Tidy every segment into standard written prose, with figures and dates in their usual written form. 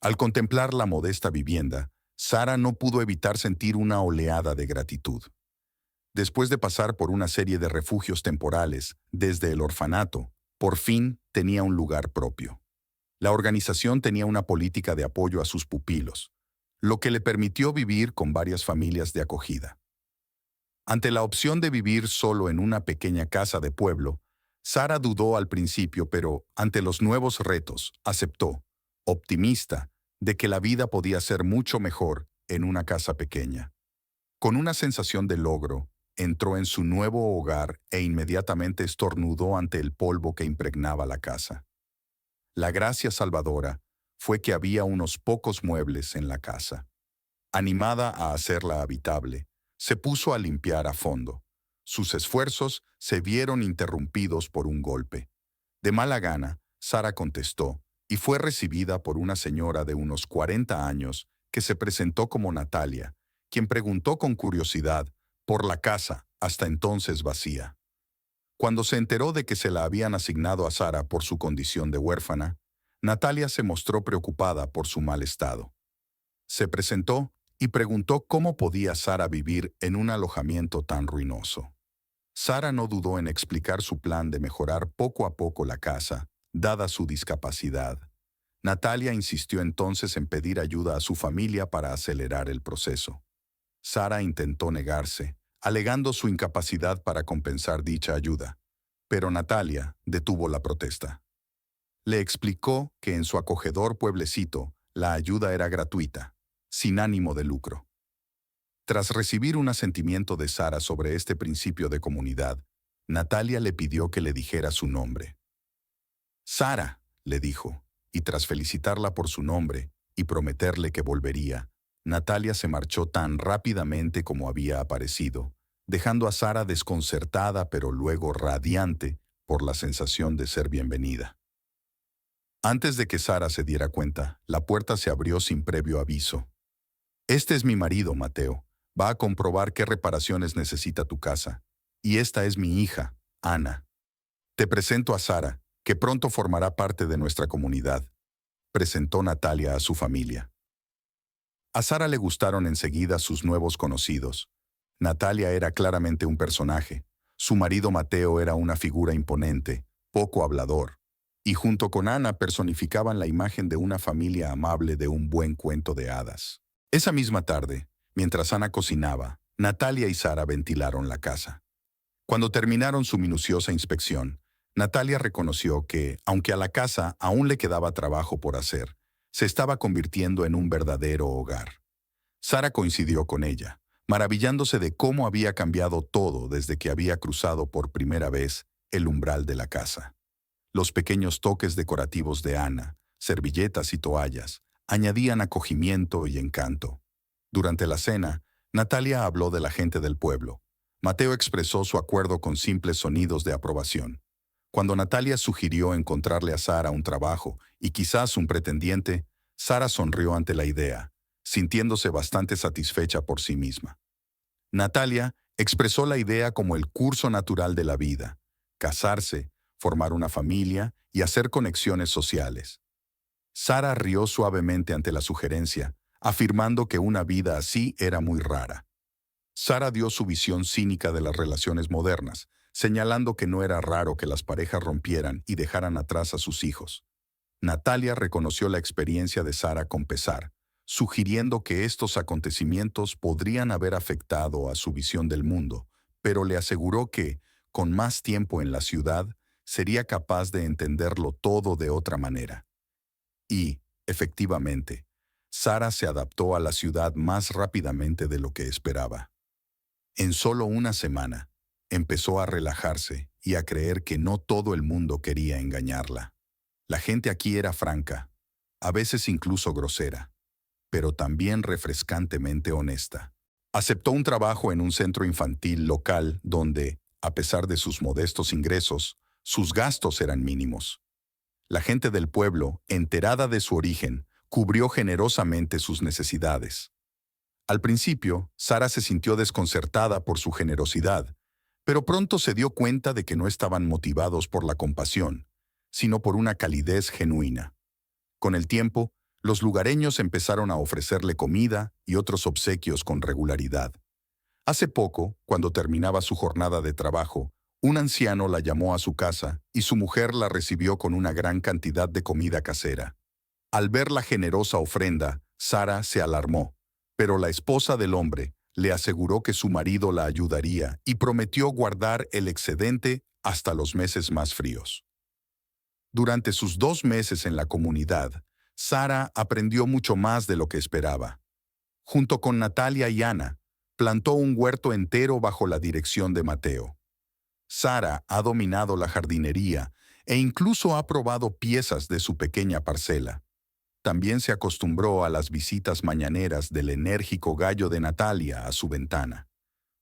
Al contemplar la modesta vivienda, Sara no pudo evitar sentir una oleada de gratitud. Después de pasar por una serie de refugios temporales, desde el orfanato, por fin tenía un lugar propio. La organización tenía una política de apoyo a sus pupilos, lo que le permitió vivir con varias familias de acogida. Ante la opción de vivir solo en una pequeña casa de pueblo, Sara dudó al principio, pero ante los nuevos retos, aceptó, optimista, de que la vida podía ser mucho mejor en una casa pequeña. Con una sensación de logro, entró en su nuevo hogar e inmediatamente estornudó ante el polvo que impregnaba la casa. La gracia salvadora fue que había unos pocos muebles en la casa. Animada a hacerla habitable, se puso a limpiar a fondo. Sus esfuerzos se vieron interrumpidos por un golpe. De mala gana, Sara contestó, y fue recibida por una señora de unos 40 años que se presentó como Natalia, quien preguntó con curiosidad por la casa, hasta entonces vacía. Cuando se enteró de que se la habían asignado a Sara por su condición de huérfana, Natalia se mostró preocupada por su mal estado. Se presentó y preguntó cómo podía Sara vivir en un alojamiento tan ruinoso. Sara no dudó en explicar su plan de mejorar poco a poco la casa, dada su discapacidad. Natalia insistió entonces en pedir ayuda a su familia para acelerar el proceso. Sara intentó negarse, alegando su incapacidad para compensar dicha ayuda, pero Natalia detuvo la protesta. Le explicó que en su acogedor pueblecito la ayuda era gratuita, sin ánimo de lucro. Tras recibir un asentimiento de Sara sobre este principio de comunidad, Natalia le pidió que le dijera su nombre. Sara, le dijo, y tras felicitarla por su nombre y prometerle que volvería, Natalia se marchó tan rápidamente como había aparecido, dejando a Sara desconcertada pero luego radiante por la sensación de ser bienvenida. Antes de que Sara se diera cuenta, la puerta se abrió sin previo aviso. Este es mi marido, Mateo. Va a comprobar qué reparaciones necesita tu casa. Y esta es mi hija, Ana. Te presento a Sara, que pronto formará parte de nuestra comunidad. Presentó Natalia a su familia. A Sara le gustaron enseguida sus nuevos conocidos. Natalia era claramente un personaje. Su marido Mateo era una figura imponente, poco hablador. Y junto con Ana personificaban la imagen de una familia amable de un buen cuento de hadas. Esa misma tarde, mientras Ana cocinaba, Natalia y Sara ventilaron la casa. Cuando terminaron su minuciosa inspección, Natalia reconoció que, aunque a la casa aún le quedaba trabajo por hacer, se estaba convirtiendo en un verdadero hogar. Sara coincidió con ella, maravillándose de cómo había cambiado todo desde que había cruzado por primera vez el umbral de la casa. Los pequeños toques decorativos de Ana, servilletas y toallas, añadían acogimiento y encanto. Durante la cena, Natalia habló de la gente del pueblo. Mateo expresó su acuerdo con simples sonidos de aprobación. Cuando Natalia sugirió encontrarle a Sara un trabajo y quizás un pretendiente, Sara sonrió ante la idea, sintiéndose bastante satisfecha por sí misma. Natalia expresó la idea como el curso natural de la vida: casarse, formar una familia y hacer conexiones sociales. Sara rió suavemente ante la sugerencia, afirmando que una vida así era muy rara. Sara dio su visión cínica de las relaciones modernas, señalando que no era raro que las parejas rompieran y dejaran atrás a sus hijos. Natalia reconoció la experiencia de Sara con pesar, sugiriendo que estos acontecimientos podrían haber afectado a su visión del mundo, pero le aseguró que, con más tiempo en la ciudad, sería capaz de entenderlo todo de otra manera. Y, efectivamente, Sara se adaptó a la ciudad más rápidamente de lo que esperaba. En solo una semana, empezó a relajarse y a creer que no todo el mundo quería engañarla. La gente aquí era franca, a veces incluso grosera, pero también refrescantemente honesta. Aceptó un trabajo en un centro infantil local donde, a pesar de sus modestos ingresos, sus gastos eran mínimos. La gente del pueblo, enterada de su origen, cubrió generosamente sus necesidades. Al principio, Sara se sintió desconcertada por su generosidad, pero pronto se dio cuenta de que no estaban motivados por la compasión, sino por una calidez genuina. Con el tiempo, Los lugareños empezaron a ofrecerle comida y otros obsequios con regularidad. Hace poco, cuando terminaba su jornada de trabajo, un anciano la llamó a su casa y su mujer la recibió con una gran cantidad de comida casera. Al ver la generosa ofrenda, Sara se alarmó, pero la esposa del hombre le aseguró que su marido la ayudaría y prometió guardar el excedente hasta los meses más fríos. Durante sus 2 meses en la comunidad, Sara aprendió mucho más de lo que esperaba. Junto con Natalia y Ana, plantó un huerto entero bajo la dirección de Mateo. Sara ha dominado la jardinería e incluso ha probado piezas de su pequeña parcela. También se acostumbró a las visitas mañaneras del enérgico gallo de Natalia a su ventana.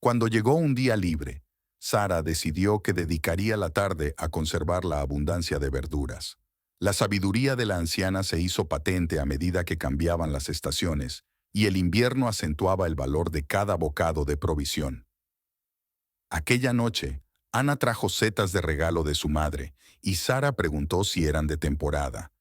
Cuando llegó un día libre, Sara decidió que dedicaría la tarde a conservar la abundancia de verduras. La sabiduría de la anciana se hizo patente a medida que cambiaban las estaciones, y el invierno acentuaba el valor de cada bocado de provisión. Aquella noche, Ana trajo setas de regalo de su madre, y Sara preguntó si eran de temporada.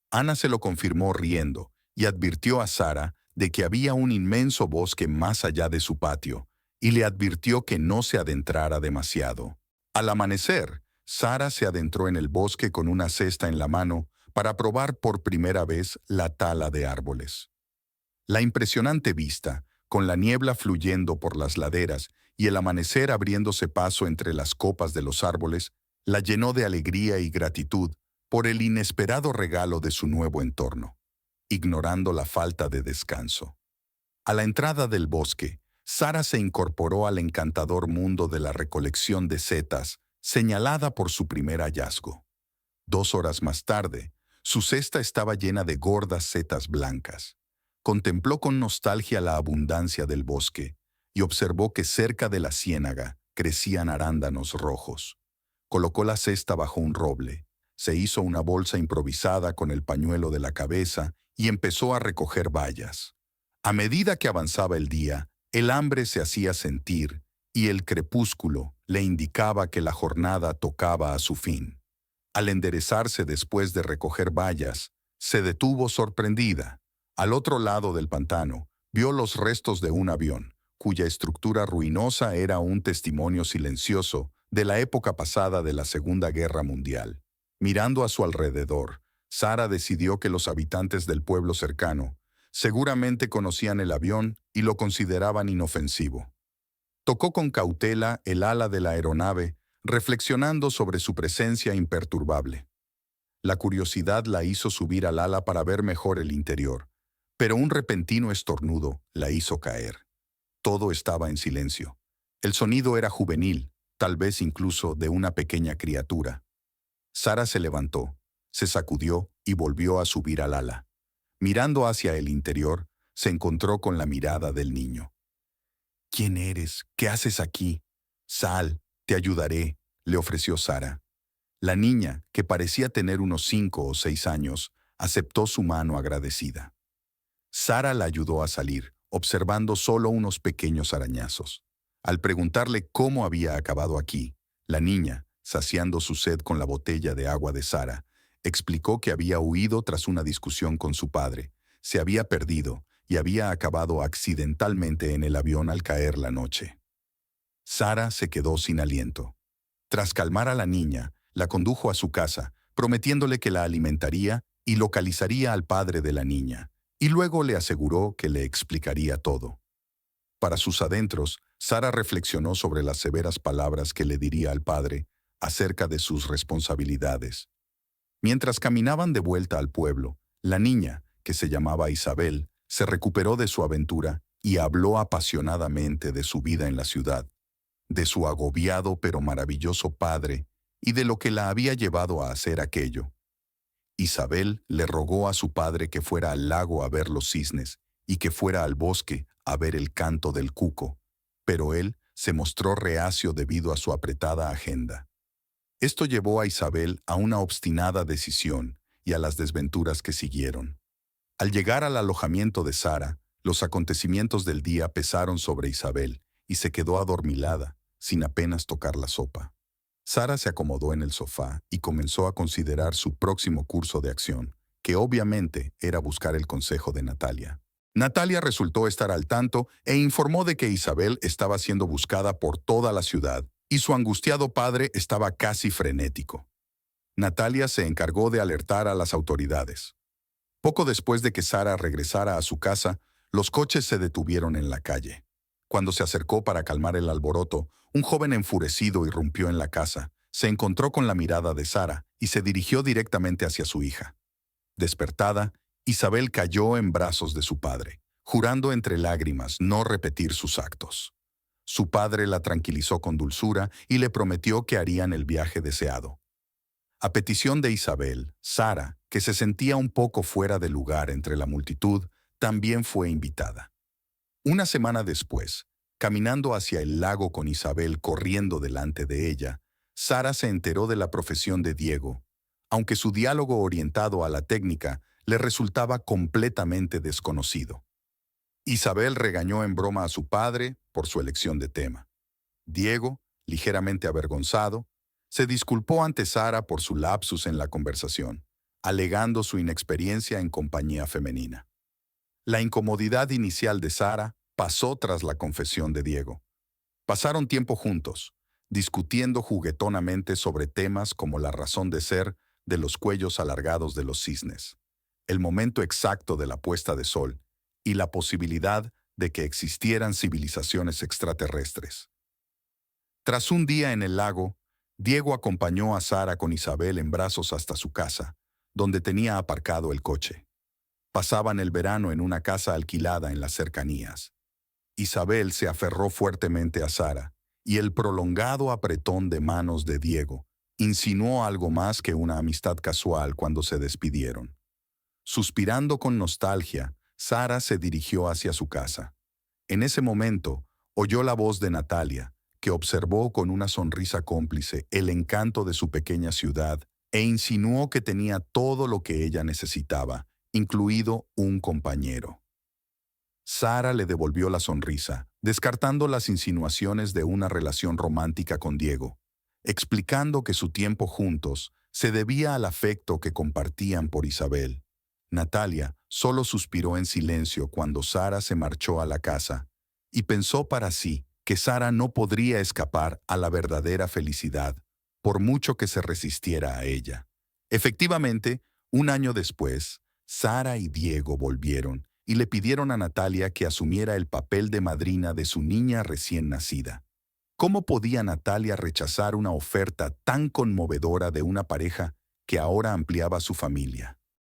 Ana se lo confirmó riendo, y advirtió a Sara de que había un inmenso bosque más allá de su patio, y le advirtió que no se adentrara demasiado. Al amanecer, Sara se adentró en el bosque con una cesta en la mano para probar por primera vez la tala de árboles. La impresionante vista, con la niebla fluyendo por las laderas y el amanecer abriéndose paso entre las copas de los árboles, la llenó de alegría y gratitud por el inesperado regalo de su nuevo entorno, ignorando la falta de descanso. A la entrada del bosque, Sara se incorporó al encantador mundo de la recolección de setas, señalada por su primer hallazgo. 2 horas más tarde, su cesta estaba llena de gordas setas blancas. Contempló con nostalgia la abundancia del bosque y observó que cerca de la ciénaga crecían arándanos rojos. Colocó la cesta bajo un roble, se hizo una bolsa improvisada con el pañuelo de la cabeza y empezó a recoger bayas. A medida que avanzaba el día, el hambre se hacía sentir y el crepúsculo le indicaba que la jornada tocaba a su fin. Al enderezarse después de recoger bayas, se detuvo sorprendida. Al otro lado del pantano, vio los restos de un avión, cuya estructura ruinosa era un testimonio silencioso de la época pasada de la Segunda Guerra Mundial. Mirando a su alrededor, Sara decidió que los habitantes del pueblo cercano seguramente conocían el avión y lo consideraban inofensivo. Tocó con cautela el ala de la aeronave, reflexionando sobre su presencia imperturbable. La curiosidad la hizo subir al ala para ver mejor el interior, pero un repentino estornudo la hizo caer. Todo estaba en silencio. El sonido era juvenil, tal vez incluso de una pequeña criatura. Sara se levantó, se sacudió y volvió a subir al ala. Mirando hacia el interior, se encontró con la mirada del niño. «¿Quién eres? ¿Qué haces aquí?» «Sal, te ayudaré», le ofreció Sara. La niña, que parecía tener unos 5 o 6 años, aceptó su mano agradecida. Sara la ayudó a salir, observando solo unos pequeños arañazos. Al preguntarle cómo había acabado aquí, la niña, saciando su sed con la botella de agua de Sara, explicó que había huido tras una discusión con su padre, se había perdido y había acabado accidentalmente en el avión al caer la noche. Sara se quedó sin aliento. Tras calmar a la niña, la condujo a su casa, prometiéndole que la alimentaría y localizaría al padre de la niña, y luego le aseguró que le explicaría todo. Para sus adentros, Sara reflexionó sobre las severas palabras que le diría al padre acerca de sus responsabilidades. Mientras caminaban de vuelta al pueblo, la niña, que se llamaba Isabel, se recuperó de su aventura y habló apasionadamente de su vida en la ciudad, de su agobiado pero maravilloso padre y de lo que la había llevado a hacer aquello. Isabel le rogó a su padre que fuera al lago a ver los cisnes y que fuera al bosque a ver el canto del cuco, pero él se mostró reacio debido a su apretada agenda. Esto llevó a Isabel a una obstinada decisión y a las desventuras que siguieron. Al llegar al alojamiento de Sara, los acontecimientos del día pesaron sobre Isabel y se quedó adormilada, sin apenas tocar la sopa. Sara se acomodó en el sofá y comenzó a considerar su próximo curso de acción. que obviamente era buscar el consejo de Natalia. Natalia resultó estar al tanto e informó de que Isabel estaba siendo buscada por toda la ciudad y su angustiado padre estaba casi frenético. Natalia se encargó de alertar a las autoridades. Poco después de que Sara regresara a su casa, los coches se detuvieron en la calle. Cuando se acercó para calmar el alboroto, un joven enfurecido irrumpió en la casa, se encontró con la mirada de Sara y se dirigió directamente hacia su hija. Despertada, Isabel cayó en brazos de su padre, jurando entre lágrimas no repetir sus actos. Su padre la tranquilizó con dulzura y le prometió que harían el viaje deseado. A petición de Isabel, Sara, que se sentía un poco fuera de lugar entre la multitud, también fue invitada. Una semana después, caminando hacia el lago con Isabel corriendo delante de ella, Sara se enteró de la profesión de Diego, aunque su diálogo orientado a la técnica le resultaba completamente desconocido. Isabel regañó en broma a su padre por su elección de tema. Diego, ligeramente avergonzado, se disculpó ante Sara por su lapsus en la conversación, alegando su inexperiencia en compañía femenina. La incomodidad inicial de Sara pasó tras la confesión de Diego. Pasaron tiempo juntos, discutiendo juguetonamente sobre temas como la razón de ser de los cuellos alargados de los cisnes, el momento exacto de la puesta de sol y la posibilidad de que existieran civilizaciones extraterrestres. Tras un día en el lago, Diego acompañó a Sara con Isabel en brazos hasta su casa, donde tenía aparcado el coche. Pasaban el verano en una casa alquilada en las cercanías. Isabel se aferró fuertemente a Sara, y el prolongado apretón de manos de Diego insinuó algo más que una amistad casual cuando se despidieron. Suspirando con nostalgia, Sara se dirigió hacia su casa. En ese momento, oyó la voz de Natalia, que observó con una sonrisa cómplice el encanto de su pequeña ciudad e insinuó que tenía todo lo que ella necesitaba, incluido un compañero. Sara le devolvió la sonrisa, descartando las insinuaciones de una relación romántica con Diego, explicando que su tiempo juntos se debía al afecto que compartían por Isabel. Natalia solo suspiró en silencio cuando Sara se marchó a la casa y pensó para sí que Sara no podría escapar a la verdadera felicidad, por mucho que se resistiera a ella. Efectivamente, un año después, Sara y Diego volvieron y le pidieron a Natalia que asumiera el papel de madrina de su niña recién nacida. ¿Cómo podía Natalia rechazar una oferta tan conmovedora de una pareja que ahora ampliaba su familia?